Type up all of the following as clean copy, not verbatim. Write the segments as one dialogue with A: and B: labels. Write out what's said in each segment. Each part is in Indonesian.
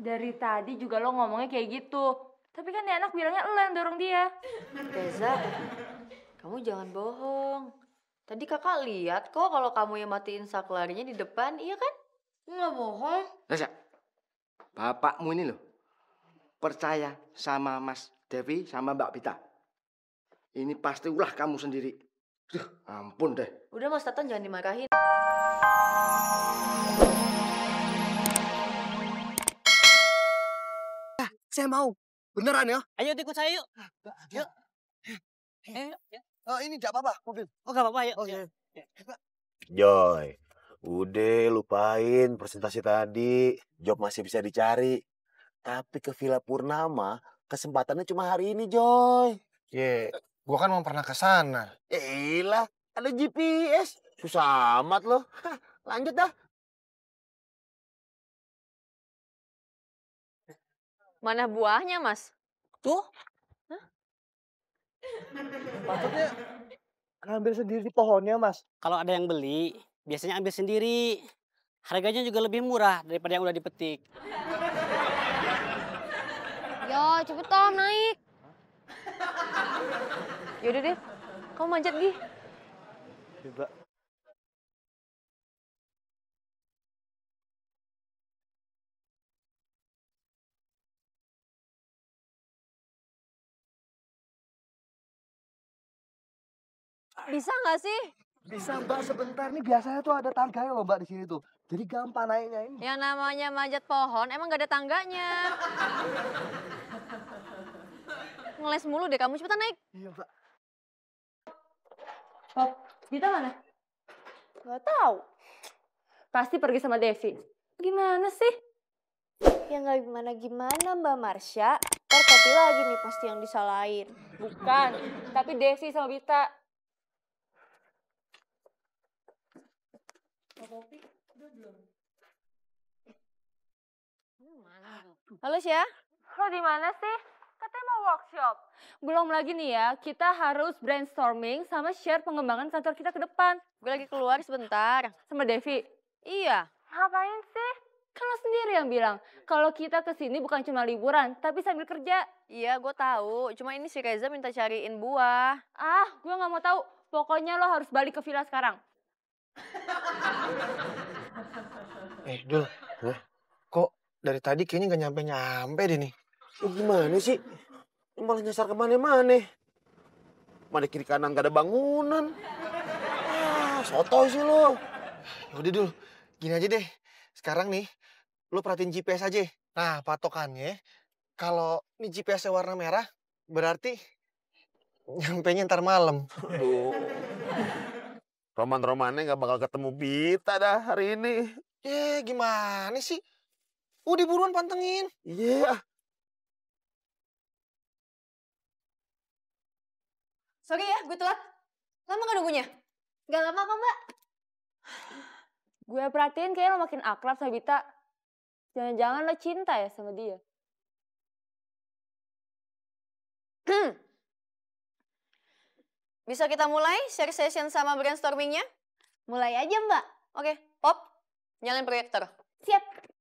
A: Dari tadi juga lo ngomongnya kayak gitu. Tapi kan dia anak bilangnya lo yang dorong dia.
B: Reza, kamu jangan bohong. Tadi kakak lihat kok kalau kamu yang matiin saklarinya di depan, iya kan?
C: Nggak bohong.
D: Reza, bapakmu ini loh percaya sama Mas Devi sama Mbak Pita. Ini pasti ulah kamu sendiri. Duh, ampun deh.
B: Udah Mas Tatan jangan dimarahin.
D: Saya mau. Beneran ya?
E: Ayo ikut saya yuk. Yuk.
D: Oh, ini enggak apa-apa, mobil.
E: Oh gak apa-apa yuk.
D: Oh iya.
F: Joy, udah lupain presentasi tadi. Job masih bisa dicari. Tapi ke Villa Purnama, kesempatannya cuma hari ini, Joy.
D: Gua kan mau pernah ke sana.
F: Lah, ada GPS. Susah amat loh. Lanjut dah.
B: Mana buahnya, Mas?
E: Tuh.
D: Maksudnya ngambil sendiri di pohonnya, Mas.
E: Kalau ada yang beli, biasanya ambil sendiri. Harganya juga lebih murah daripada yang udah dipetik.
C: Yo, cepetan naik.
B: Yaudah deh, kamu manjat Gi.
D: Coba.
B: Bisa nggak sih?
D: Bisa Mbak sebentar nih, biasanya tuh ada tangganya loh Mbak di sini tuh. Jadi gampang naiknya ini.
B: Yang namanya manjat pohon emang gak ada tangganya. Ngeles mulu deh kamu, cepetan naik.
D: Iya Mbak.
A: Pop, Dita mana?
C: Nggak tahu.
A: Pasti pergi sama Devi. Gimana sih?
C: Ya nggak gimana-gimana Mbak Marsha. Ntar Popi lagi nih pasti yang disalahin.
A: Bukan, tapi Devi sama Bita.
B: Halo Syah.
A: Lo di mana sih? Katanya mau workshop. Belum lagi nih ya, kita harus brainstorming sama share pengembangan kantor kita ke depan.
B: Gue lagi keluar sebentar.
A: Sama Devi.
B: Iya.
A: Ngapain sih? Kan lo sendiri yang bilang, kalau kita kesini bukan cuma liburan, tapi sambil kerja.
B: Iya, gue tahu. Cuma ini si Reza minta cariin buah.
A: Ah, gue nggak mau tahu. Pokoknya lo harus balik ke villa sekarang.
D: Dul. Kok dari tadi kayaknya nggak nyampe-nyampe deh nih.
F: Gimana sih? Lu malah nyasar kemana-mana. Mana kiri kanan gak ada bangunan. Sotoy sih lo.
D: Udah Dul, gini aja deh. Sekarang nih, lu perhatiin GPS aja. Nah, patokannya, kalau ini GPS-nya warna merah, berarti nyampenya ntar malam.
F: Aduh. Roman-romannya gak bakal ketemu Bita dah hari ini.
D: Gimana sih? Udah buruan pantengin.
F: Iya.
B: Sorry ya, gue telat. Lama gak nunggunya?
C: Nggak lama kok Mbak.
A: Gue perhatiin kayaknya lo makin akrab sama Bita. Jangan-jangan lo cinta ya sama dia.
B: Bisa kita mulai share session sama brainstormingnya?
C: Mulai aja Mbak.
B: Oke, Pop, nyalain proyektor.
C: Siap.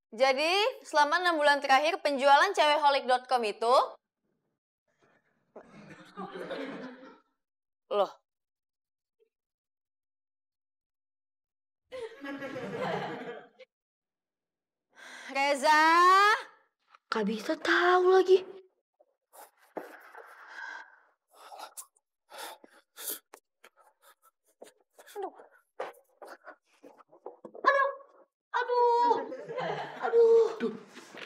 B: Jadi, selama 6 bulan terakhir penjualan cewekholik.com itu... Loh. Reza.
C: Kak bisa tahu lagi.
D: Duh,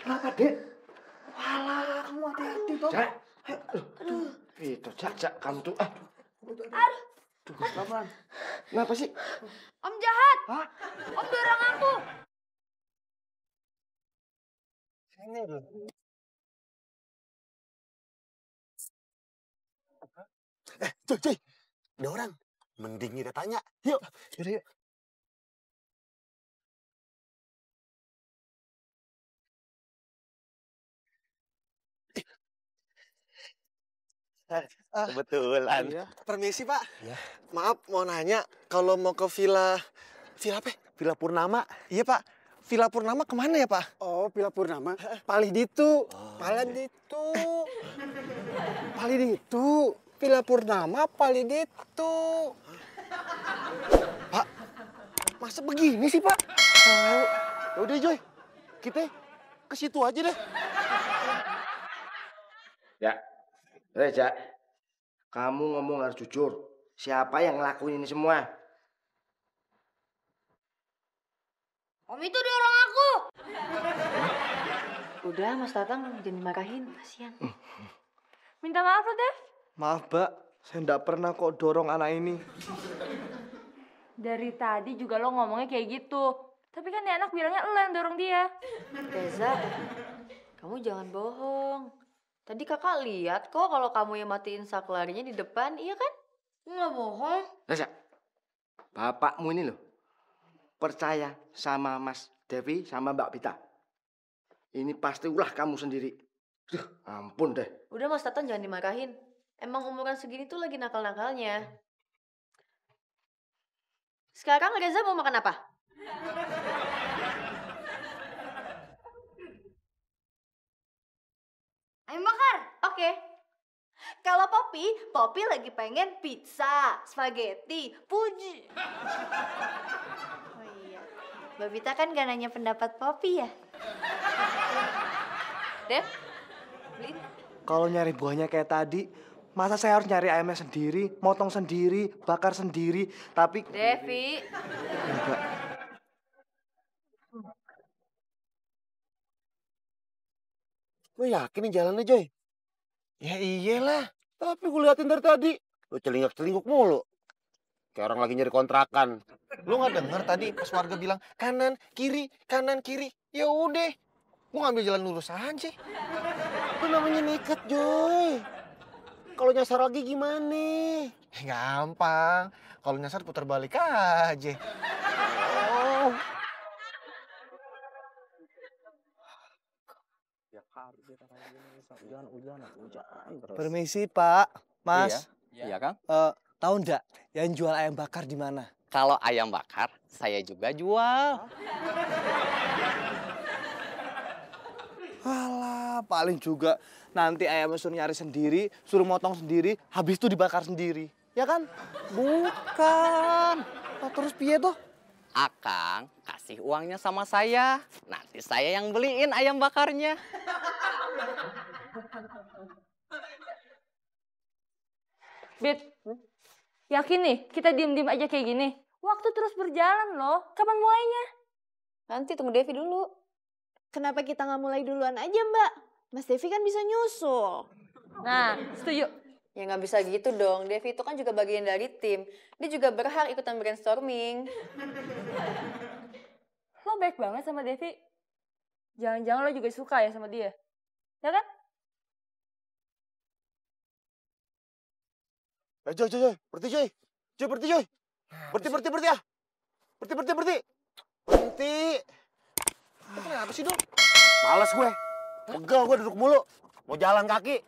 D: kenapa Dek? Walah, kamu hati-hati toh. Cak. Aduh. Itu, Cak, kamu tuh. Aduh. Tuh, pelan-pelan. Kenapa sih?
C: Om jahat.
D: Hah?
C: Om dorong aku.
D: Sini loh.
F: Cuy. Ada orang. Mending kita tanya. Yuk.
D: Yaudah, yuk.
F: Kebetulan.
D: Iya. Permisi Pak.
F: Iya.
D: Maaf mau nanya, kalau mau ke villa apa? Ya?
F: Villa Purnama.
D: Iya Pak. Villa Purnama kemana ya Pak?
G: Oh, Villa Purnama. Palih ditu. Palih ditu. Villa Purnama palih ditu.
D: Pak, masa begini sih Pak?
F: Tahu. Ya udah Joy, kita ke situ aja deh.
H: Ya, Reza, kamu ngomong harus jujur. Siapa yang ngelakuin ini semua?
A: Om itu dorong aku.
B: Udah Mas Tatang jangan dimarahin, kasihan.
A: Minta maaf lo, Dev.
H: Maaf, Mbak. Saya enggak pernah kok dorong anak ini.
A: Dari tadi juga lo ngomongnya kayak gitu. Tapi kan nih anak bilangnya lo yang dorong dia.
B: Reza, kamu jangan bohong. Tadi kakak lihat kok kalau kamu yang matiin saklarinya di depan, iya kan?
A: Nggak bohong.
H: Reza, bapakmu ini loh. Percaya sama Mas Devi sama Mbak Pita. Ini pasti ulah kamu sendiri. Duh, ampun deh.
B: Udah Mas Tatang jangan dimarahin. Emang umuran segini tuh lagi nakal-nakalnya. Sekarang Reza mau makan apa?
C: Ayam bakar.
B: Oke.
C: Kalau Poppy lagi pengen pizza, spaghetti, puji. Oh iya, Mbak Vita kan gak nanya pendapat Poppy ya?
B: Dev, beliin.
H: Kalau nyari buahnya kayak tadi, masa saya harus nyari ayamnya sendiri, motong sendiri, bakar sendiri, tapi...
B: Devi.
H: Enggak.
F: Lo yakin nih jalannya Joy?
D: Ya iyalah.
F: Tapi gue liatin dari tadi. Lo celingak-celinguk mulu. Kayak orang lagi nyari kontrakan.
D: Lu nggak denger tadi pas warga bilang kanan kiri kanan kiri. Ya udah, gua ngambil jalan lurus aja.
F: Itu namanya nekat Joy. Kalau nyasar lagi gimana?
D: Gampang. Kalau nyasar putar balik aja.
F: Oh.
I: Permisi Pak, Mas.
J: Iya Kang.
I: Tahu ndak yang jual ayam bakar di mana?
J: Kalau ayam bakar, saya juga jual.
I: Alah, paling juga nanti ayamnya suruh nyari sendiri, suruh motong sendiri, habis itu dibakar sendiri. Ya kan? Bukan. Nah, terus piye tuh?
J: Akang kasih uangnya sama saya. Nanti saya yang beliin ayam bakarnya.
A: Bit, yakin nih kita diem-diem aja kayak gini? Waktu terus berjalan loh. Kapan mulainya?
B: Nanti tunggu Devi dulu.
C: Kenapa kita nggak mulai duluan aja Mbak? Mas Devi kan bisa nyusul.
A: Nah, setuju.
B: Ya nggak bisa gitu dong. Devi itu kan juga bagian dari tim. Dia juga berhak ikutan brainstorming.
A: Lo baik banget sama Devi. Jangan-jangan lo juga suka ya sama dia. Ya kan?
F: Joy, berhenti Joy. Joy, berhenti Joy. Berhenti ya. Berhenti.
D: Kenapa sih dong?
F: Males gue. Pegel gue duduk mulu. Mau jalan kaki.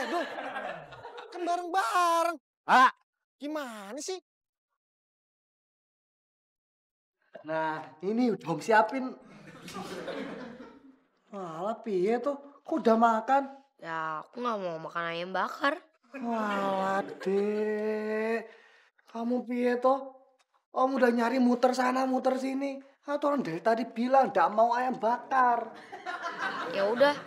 D: Dul, kan bareng-bareng.
F: Ah,
D: Gimana sih?
H: Nah, ini udah om siapin. Walah, piye tuh? Kok udah makan?
K: Ya, aku nggak mau makan ayam bakar.
H: Walah, Dek. Kamu piye toh? Om udah nyari muter sana, muter sini. Atau orang dari tadi bilang nggak mau ayam bakar.
K: Ya udah,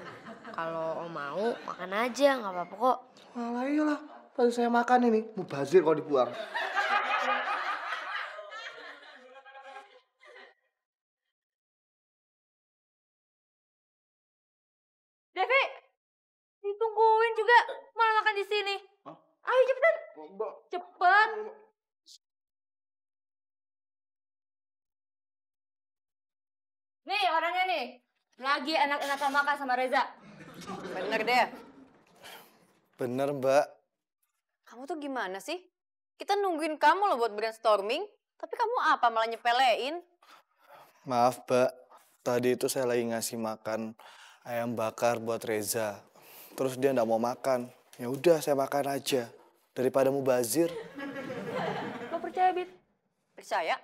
K: kalau om mau makan aja, nggak apa-apa kok.
H: Walah iyalah, tadi saya makan ini. Mubazir kalau dibuang.
A: Devi, ditungguin juga. Malah makan di sini. Ayo cepetan. Cepet. Nih orangnya nih. Lagi enak-enakan makan sama Reza.
B: Bener deh.
I: Bener Mbak.
B: Kamu tuh gimana sih? Kita nungguin kamu loh buat brainstorming. Tapi kamu apa malah nyepelein?
I: Maaf Mbak, tadi itu saya lagi ngasih makan ayam bakar buat Reza. Terus dia nggak mau makan. Ya udah saya makan aja. Daripada mubazir.
A: Lo percaya, Bit?
B: Percaya?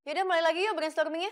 B: Yaudah mulai lagi yuk brainstormingnya.